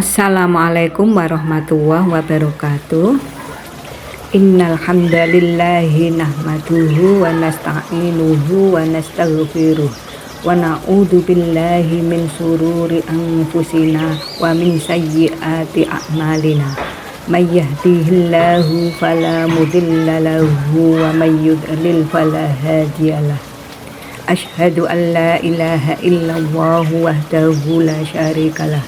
Assalamualaikum warahmatullahi wabarakatuh. Innal hamdalillahi nahmaduhu wa nasta'inuhu wa nastaghfiruh wa na'udzu billahi min sururi anfusina wa min sayyiati a'malina. May yahdihillahu fala mudilla lahu wa may yudlil fala hadiyalah. Asyhadu an la ilaha illallah wahdahu la syarikalah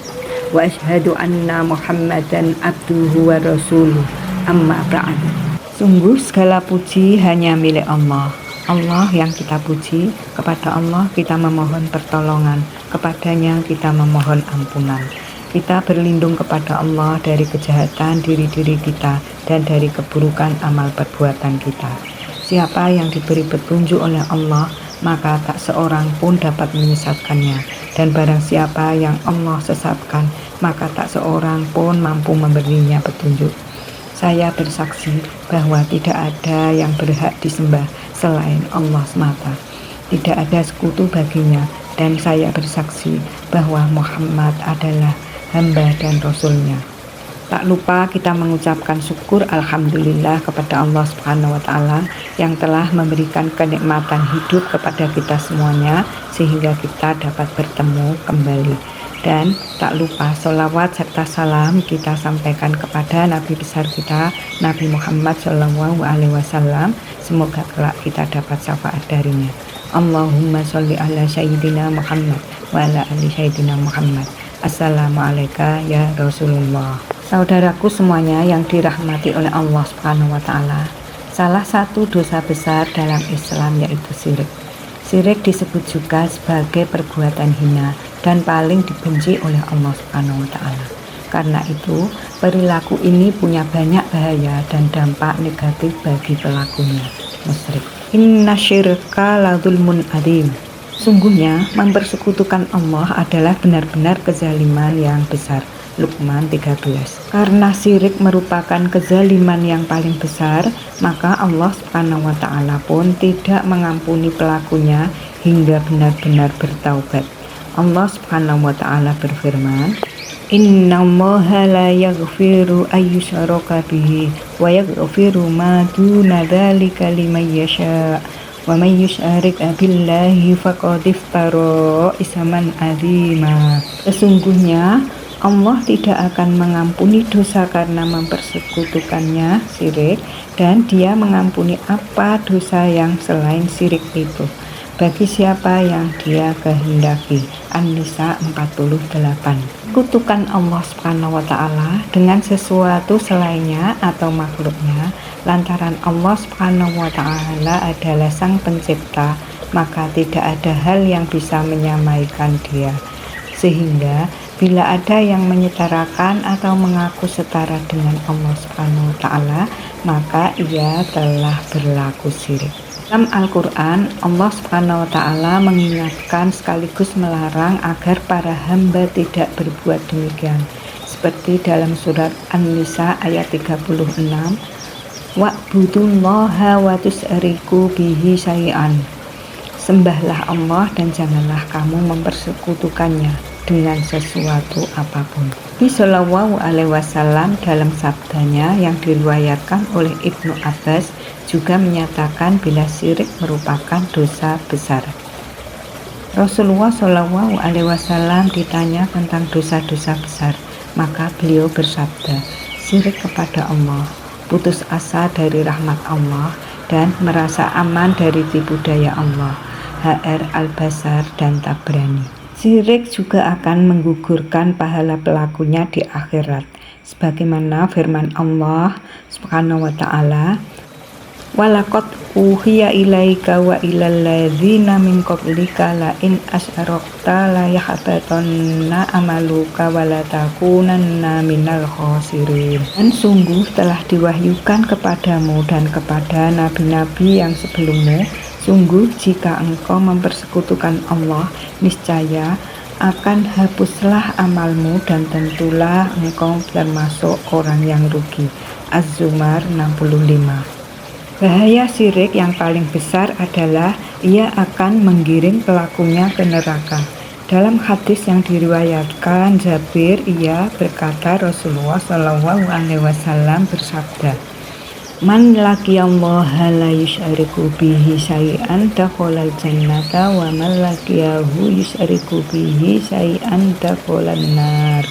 wa asyhadu anna Muhammadan abduhu wa rasuluh. Amma ba'd. Sungguh segala puji hanya milik Allah. Allah yang kita puji, kepada Allah kita memohon pertolongan, kepadanya kita memohon ampunan. Kita berlindung kepada Allah dari kejahatan diri-diri kita dan dari keburukan amal perbuatan kita. Siapa yang diberi petunjuk oleh Allah, maka tak seorang pun dapat menyesatkannya, dan barang siapa yang Allah sesatkan, maka tak seorang pun mampu memberinya petunjuk. Saya bersaksi bahwa tidak ada yang berhak disembah selain Allah semata. Tidak ada sekutu baginya, dan saya bersaksi bahwa Muhammad adalah hamba dan Rasulnya. Tak lupa kita mengucapkan syukur alhamdulillah kepada Allah Subhanahu wa Ta'ala yang telah memberikan kenikmatan hidup kepada kita semuanya sehingga kita dapat bertemu kembali. Dan tak lupa sholawat serta salam kita sampaikan kepada Nabi besar kita, Nabi Muhammad SAW. Semoga kelak kita dapat syafaat darinya. Allahumma sholli ala sayyidina Muhammad wa ala ali sayyidina Muhammad. Assalamualaikum ya Rasulullah. Saudaraku semuanya yang dirahmati oleh Allah Subhanahu wa Ta'ala, salah satu dosa besar dalam Islam yaitu syirik. Syirik disebut juga sebagai perbuatan hina dan paling dibenci oleh Allah Subhanahu wa Ta'ala. Karena itu, perilaku ini punya banyak bahaya dan dampak negatif bagi pelakunya, musyrik. Inna syirka la dzulmun adzim. Sungguhnya mempersekutukan Allah adalah benar-benar kezaliman yang besar. Luqman 13. Karena syirik merupakan kezaliman yang paling besar, maka Allah Subhanahu wa Ta'ala pun tidak mengampuni pelakunya hingga benar-benar bertaubat. Allah Subhanahu wa Ta'ala berfirman, Innallaha la yaghfiru ayyushraka bihi wa yaghfiru ma duna dzalika liman yasha wa may yusyrik billahi faqad iftara isman adzima. Sesungguhnya Allah tidak akan mengampuni dosa karena mempersekutukannya syirik, dan Dia mengampuni apa dosa yang selain syirik itu bagi siapa yang Dia kehendaki. An-Nisa 48. Kutukan Allah Subhanahu wa Ta'ala dengan sesuatu selainnya atau makhluknya, lantaran Allah Subhanahu wa Ta'ala adalah Sang Pencipta, maka tidak ada hal yang bisa menyamaikan Dia. Sehingga bila ada yang menyetarakan atau mengaku setara dengan Allah Subhanahu wa Ta'ala, maka ia telah berlaku syirik. Dalam Al-Quran, Allah Subhanahu wa Ta'ala mengingatkan sekaligus melarang agar para hamba tidak berbuat demikian. Seperti dalam surat An-Nisa ayat 36, Wa'budullaha wa tus'riku bihi syai'an. Sembahlah Allah dan janganlah kamu mempersekutukannya dengan sesuatu apapun. Nabi Shallallahu Alaihi Wasallam dalam sabdanya yang diriwayatkan oleh Ibnu Abbas juga menyatakan bila syirik merupakan dosa besar. Rasulullah Shallallahu Alaihi Wasallam ditanya tentang dosa-dosa besar, maka beliau bersabda, syirik kepada Allah, putus asa dari rahmat Allah, dan merasa aman dari tipu daya Allah. HR Al-Basar dan Tabrani. Syirik juga akan menggugurkan pahala pelakunya di akhirat, sebagaimana firman Allah Subhanahu wa Ta'ala, walaqad uhiya ilaika wa ilal ladzina min qablika la in asyrakta la yahbatanna amaluka wa la takunanna minal khasirin. Dan sungguh telah diwahyukan kepadamu dan kepada nabi-nabi yang sebelummu, sungguh jika engkau mempersekutukan Allah, niscaya akan hapuslah amalmu dan tentulah engkau termasuk orang yang rugi. Az-Zumar 65. Bahaya syirik yang paling besar adalah ia akan menggiring pelakunya ke neraka. Dalam hadis yang diriwayatkan Jabir, ia berkata Rasulullah Shallallahu Alaihi Wasallam bersabda, "Man laqiyallaha la yusyriku bihi syai'an dakhalal jannata wa man laqiyahu yusyriku bihi syai'an dakhalan nar."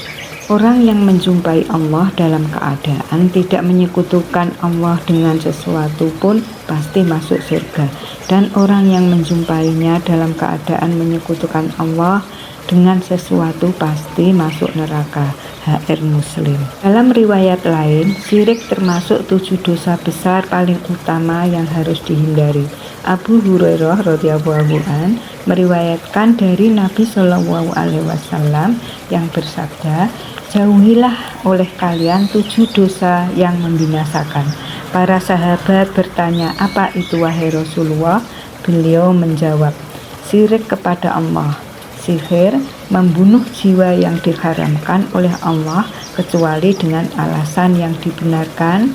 Orang yang menjumpai Allah dalam keadaan tidak menyekutukan Allah dengan sesuatu pun pasti masuk surga, dan orang yang menjumpainya dalam keadaan menyekutukan Allah dengan sesuatu pasti masuk neraka. HR Muslim. Dalam riwayat lain, syirik termasuk 7 dosa besar paling utama yang harus dihindari. Abu Hurairah radhiyallahu an meriwayatkan dari Nabi Shallallahu Alaihi Wasallam yang bersabda, "Jauhilah oleh kalian 7 dosa yang membinasakan." Para sahabat bertanya, "Apa itu wahai Rasulullah?" Beliau menjawab, "Syirik kepada Allah, sihir, membunuh jiwa yang diharamkan oleh Allah kecuali dengan alasan yang dibenarkan,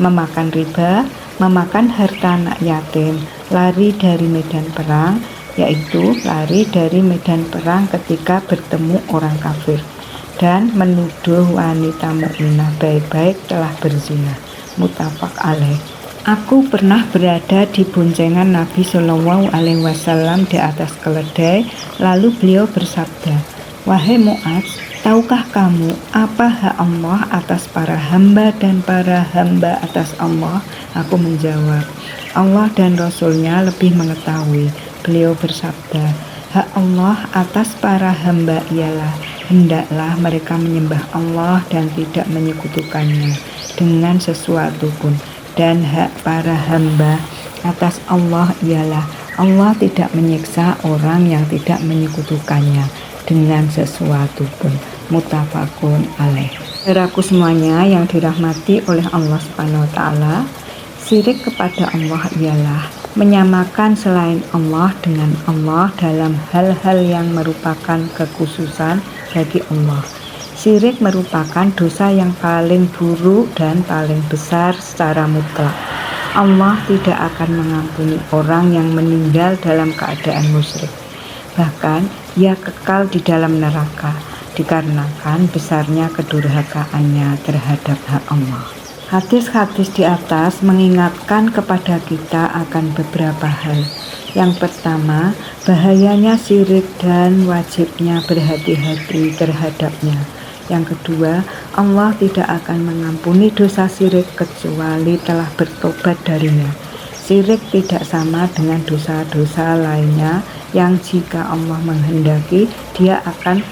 memakan riba, memakan harta anak yatim, lari dari medan perang, yaitu lari dari medan perang ketika bertemu orang kafir, dan menuduh wanita mukminah baik-baik telah berzina." Muttafaq alaih. Aku pernah berada di boncengan Nabi Shallallahu Alaihi Wasallam di atas keledai, lalu beliau bersabda, "Wahai Mu'adz, tahukah kamu apa hak Allah atas para hamba dan para hamba atas Allah?" Aku menjawab, "Allah dan Rasulnya lebih mengetahui." Beliau bersabda, "Hak Allah atas para hamba ialah hendaklah mereka menyembah Allah dan tidak menyekutukannya dengan sesuatu pun. Dan hak para hamba atas Allah ialah Allah tidak menyiksa orang yang tidak menyekutukannya dengan sesuatu pun." Muttafaqun alaih. Saudaraku semuanya yang dirahmati oleh Allah Subhanahu wa taala, syirik kepada Allah ialah menyamakan selain Allah dengan Allah dalam hal-hal yang merupakan kekhususan bagi Allah. Syirik merupakan dosa yang paling buruk dan paling besar secara mutlak. Allah tidak akan mengampuni orang yang meninggal dalam keadaan musyrik. Bahkan ia kekal di dalam neraka dikarenakan besarnya kedurhakaannya terhadap hak Allah. Hadis-hadis di atas mengingatkan kepada kita akan beberapa hal. Yang pertama, bahayanya syirik dan wajibnya berhati-hati terhadapnya. Yang kedua, Allah tidak akan mengampuni dosa syirik kecuali telah bertobat darinya. Syirik tidak sama dengan dosa-dosa lainnya yang jika Allah menghendaki, Dia akan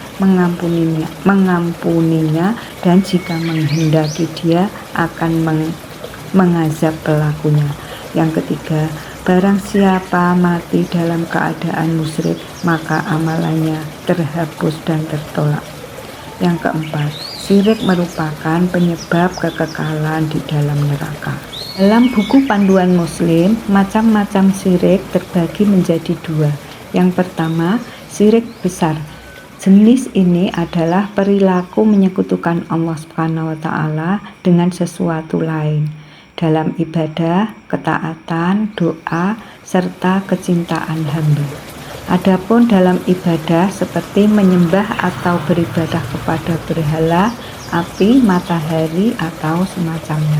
mengampuninya, dan jika menghendaki, Dia akan mengazab pelakunya. Yang ketiga, barang siapa mati dalam keadaan musyrik, maka amalannya terhapus dan tertolak. Yang keempat, syirik merupakan penyebab kekekalan di dalam neraka. Dalam buku panduan Muslim, macam-macam syirik terbagi menjadi 2. Yang pertama, syirik besar. Jenis ini adalah perilaku menyekutukan Allah Subhanahu wa taala dengan sesuatu lain dalam ibadah, ketaatan, doa, serta kecintaan hamba. Adapun dalam ibadah seperti menyembah atau beribadah kepada berhala, api, matahari, atau semacamnya.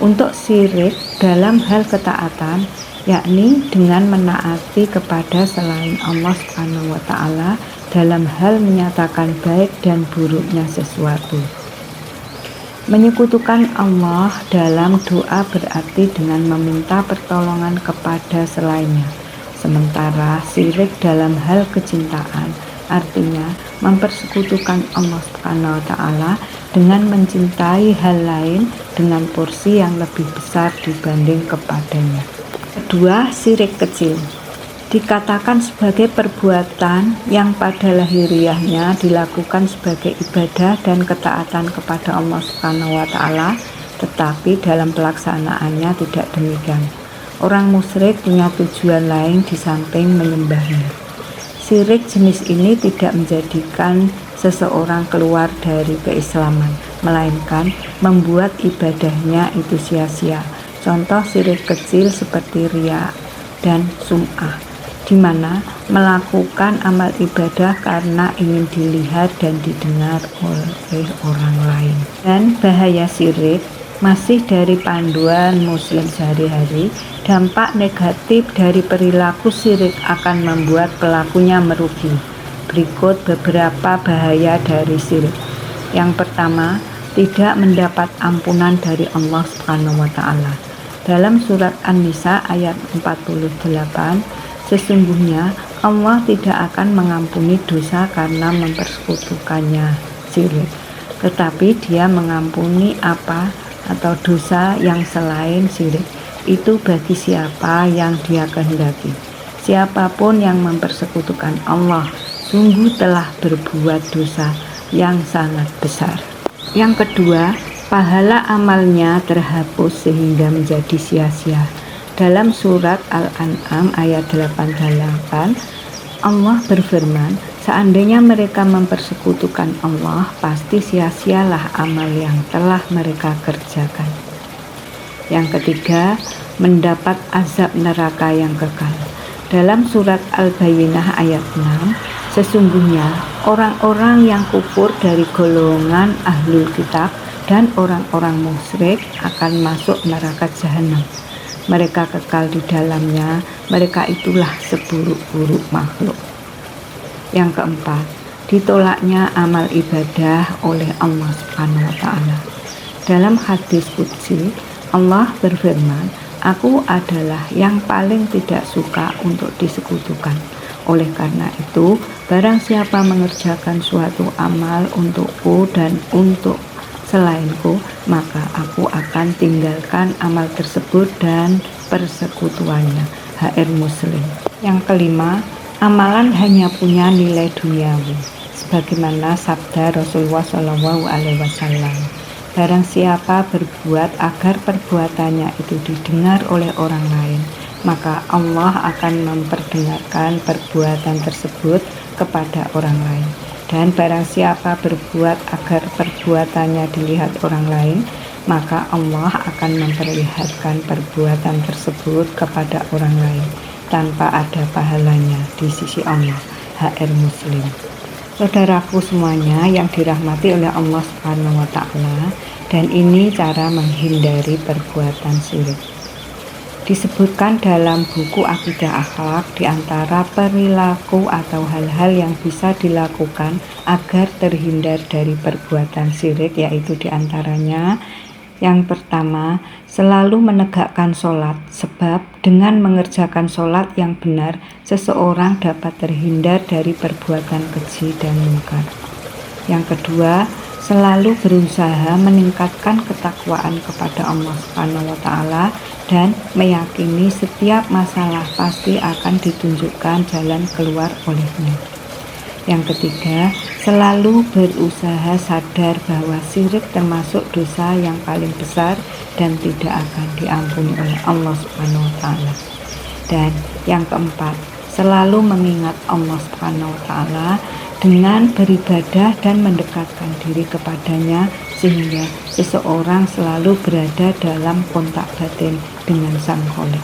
Untuk syirik dalam hal ketaatan, yakni dengan menaati kepada selain Allah Subhanahu wa taala dalam hal menyatakan baik dan buruknya sesuatu. Menyekutukan Allah dalam doa berarti dengan meminta pertolongan kepada selainnya. Sementara syirik dalam hal kecintaan artinya mempersekutukan Allah Subhanahu wa taala dengan mencintai hal lain dengan porsi yang lebih besar dibanding kepadanya. Kedua, syirik kecil dikatakan sebagai perbuatan yang pada lahiriahnya dilakukan sebagai ibadah dan ketaatan kepada Allah Subhanahu wa taala, tetapi dalam pelaksanaannya tidak demikian. Orang musyrik punya tujuan lain di samping menyembahnya. Syirik jenis ini tidak menjadikan seseorang keluar dari keislaman, melainkan membuat ibadahnya itu sia-sia. Contoh syirik kecil seperti riya dan sum'ah. di mana melakukan amal ibadah karena ingin dilihat dan didengar oleh orang lain. Dan bahaya syirik masih dari panduan muslim sehari-hari. Dampak negatif dari perilaku syirik akan membuat pelakunya merugi. Berikut beberapa bahaya dari syirik. Yang pertama, tidak mendapat ampunan dari Allah Subhanahu wa taala. Dalam surat An-Nisa ayat 48, sesungguhnya Allah tidak akan mengampuni dosa karena mempersekutukannya syirik, tetapi Dia mengampuni apa atau dosa yang selain syirik itu bagi siapa yang Dia kehendaki. Siapapun yang mempersekutukan Allah sungguh telah berbuat dosa yang sangat besar. Yang kedua, pahala amalnya terhapus sehingga menjadi sia-sia. Dalam surat Al-An'am ayat 88, Allah berfirman, seandainya mereka mempersekutukan Allah, pasti sia-sialah amal yang telah mereka kerjakan. Yang ketiga, mendapat azab neraka yang kekal. Dalam surat Al-Bayyinah ayat 6, sesungguhnya orang-orang yang kufur dari golongan ahlul kitab dan orang-orang musyrik akan masuk neraka jahanam. Mereka kekal di dalamnya, mereka itulah seburuk-buruk makhluk. Yang keempat, ditolaknya amal ibadah oleh Allah Subhanahu wa taala. Dalam hadis qudsi, Allah berfirman, "Aku adalah yang paling tidak suka untuk disekutukan. Oleh karena itu, barang siapa mengerjakan suatu amal untukku dan untuk selainku, maka aku akan tinggalkan amal tersebut dan persekutuannya." HR Muslim. Yang kelima, amalan hanya punya nilai duniawi. Sebagaimana sabda Rasulullah SAW, barang siapa berbuat agar perbuatannya itu didengar oleh orang lain, maka Allah akan memperdengarkan perbuatan tersebut kepada orang lain. Dan barang siapa berbuat agar perbuatannya dilihat orang lain, maka Allah akan memperlihatkan perbuatan tersebut kepada orang lain tanpa ada pahalanya di sisi Allah. HR Muslim. Saudaraku semuanya yang dirahmati oleh Allah Subhanahu wa taala, dan ini cara menghindari perbuatan syirik. Disebutkan dalam buku Aqidah Akhlak di antara perilaku atau hal-hal yang bisa dilakukan agar terhindar dari perbuatan syirik, yaitu diantaranya yang pertama, selalu menegakkan sholat, sebab dengan mengerjakan sholat yang benar, seseorang dapat terhindar dari perbuatan keji dan munkar. Yang kedua, selalu berusaha meningkatkan ketakwaan kepada Allah Subhanahu wa taala dan meyakini setiap masalah pasti akan ditunjukkan jalan keluar olehnya. Yang ketiga, selalu berusaha sadar bahwa syirik termasuk dosa yang paling besar dan tidak akan diampuni oleh Allah Subhanahu wa taala. Dan yang keempat, selalu mengingat Allah Subhanahu wa taala dengan beribadah dan mendekatkan diri kepadanya, sehingga seseorang selalu berada dalam kontak batin dengan Sang Khalik.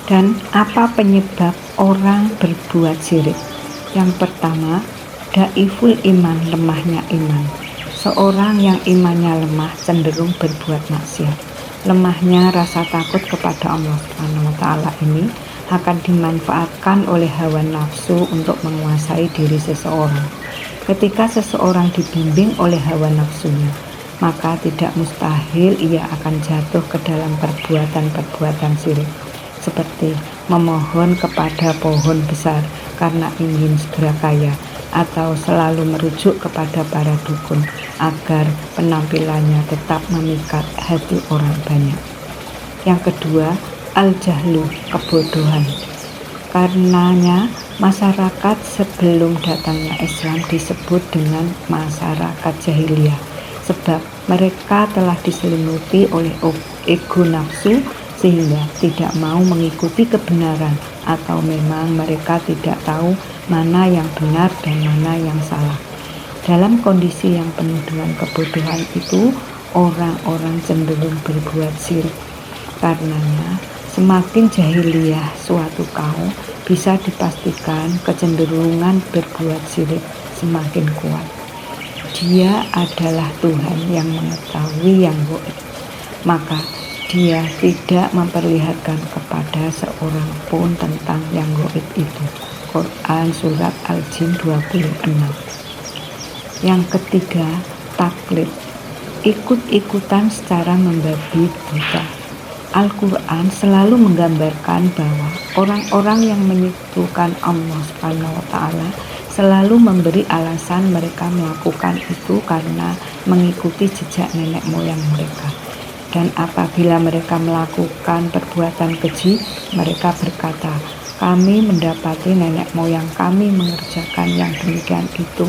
Dan apa penyebab orang berbuat syirik? Yang pertama, dhaiful iman, lemahnya iman. Seorang yang imannya lemah cenderung berbuat maksiat. Lemahnya rasa takut kepada Allah Subhanahu wa taala ini akan dimanfaatkan oleh hawa nafsu untuk menguasai diri seseorang. Ketika seseorang dibimbing oleh hawa nafsunya, maka tidak mustahil ia akan jatuh ke dalam perbuatan-perbuatan syirik, seperti memohon kepada pohon besar karena ingin segera kaya, atau selalu merujuk kepada para dukun agar penampilannya tetap memikat hati orang banyak. Yang kedua, al-jahlu, kebodohan. Karenanya masyarakat sebelum datangnya Islam disebut dengan masyarakat jahiliyah, sebab mereka telah diselimuti oleh ego nafsu sehingga tidak mau mengikuti kebenaran, atau memang mereka tidak tahu mana yang benar dan mana yang salah. Dalam kondisi yang penuh dengan kebodohan itu, orang-orang cenderung berbuat syirik. Karenanya Semakin jahiliyah suatu kaum, bisa dipastikan kecenderungan berbuat syirik semakin kuat. Dia adalah Tuhan yang mengetahui yang gaib, maka dia tidak memperlihatkan kepada seorang pun tentang yang gaib itu. Quran Surat Al-Jin 26. Yang ketiga, taklid, ikut-ikutan secara membabi buta. Al-Quran selalu menggambarkan bahwa orang-orang yang menyekutukan Allah SWT selalu memberi alasan mereka melakukan itu karena mengikuti jejak nenek moyang mereka. Dan apabila mereka melakukan perbuatan keji, mereka berkata, kami mendapati nenek moyang kami mengerjakan yang demikian itu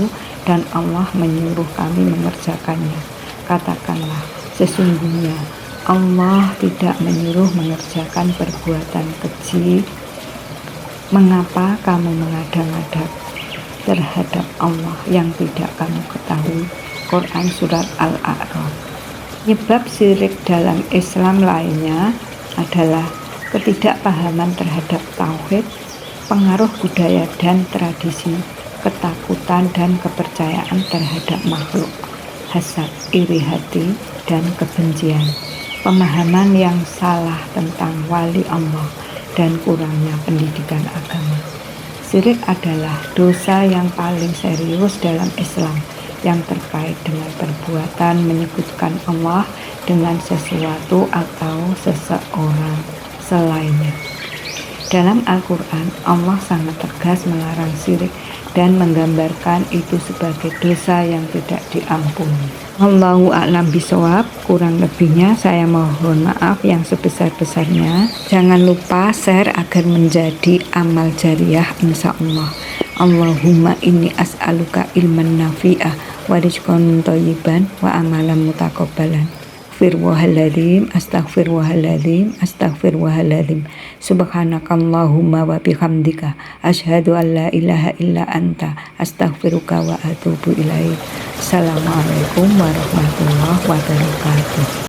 dan Allah menyuruh kami mengerjakannya. Katakanlah, sesungguhnya Allah tidak menyuruh mengerjakan perbuatan keji. Mengapa kamu mengadang-adang terhadap Allah yang tidak kamu ketahui? Quran Surat Al-A'raf. Penyebab syirik dalam Islam lainnya adalah ketidakpahaman terhadap tauhid, pengaruh budaya dan tradisi, ketakutan dan kepercayaan terhadap makhluk, hasad, iri hati, dan kebencian, pemahaman yang salah tentang wali Allah, dan kurangnya pendidikan agama. Syirik adalah dosa yang paling serius dalam Islam yang terkait dengan perbuatan menyekutukan Allah dengan sesuatu atau seseorang selainnya. Dalam Al-Quran, Allah sangat tegas melarang syirik dan menggambarkan itu sebagai dosa yang tidak diampuni. Allahu a'lam bishawab. Kurang lebihnya saya mohon maaf yang sebesar-besarnya. Jangan lupa share agar menjadi amal jariah insyaallah. Allahumma inni as'aluka ilman nafi'ah wa rizqan thayyiban wa amalan mutaqabbalan. Astaghfirullahaladzim. Subhanakallahumma wa bihamdika asyhadu an la ilaha illa anta astaghfiruka wa atubu ilaik. Assalamualaikum warahmatullahi wabarakatuh.